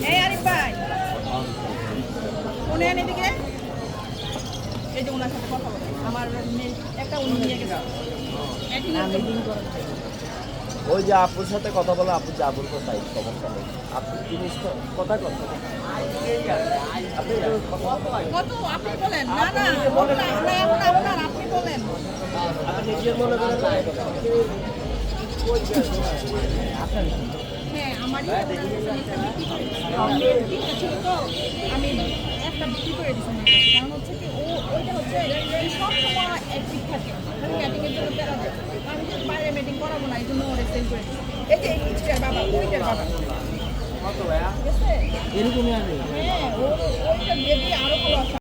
এই আরিফ ভাই উনি আন এদিকে এই যে ওনার সাথে কথা বলে আমার একটা উনি নিয়ে গেছে ওই যে আপুর সাথে কথা বলে আপু যা বলবো তাই সমস্যা নেই আপনি জিনিস কথা কথা কত আপনি বলেন না না এখন আপনার আপনি বলেন আপনি নিজের মনে করেন হ্যাঁ আমারই ছিল তো আমি একটা বিক্রি করে দিচ্ছি কারণ হচ্ছে কি ওইটা হচ্ছে সব সময় অ্যাক্টিভ থাকে আমি ব্যাটিংয়ের জন্য প্যারা দেয় আমি যদি বাইরে ব্যাটিং করাবো না এই জন্য ওরা সেল করে দিচ্ছি এই যে এইটার বাবা ওইটার বাবা কত ভাইয়া ঠিক আছে এরকমই আছে হ্যাঁ ওইটা বেবি আরো ভালো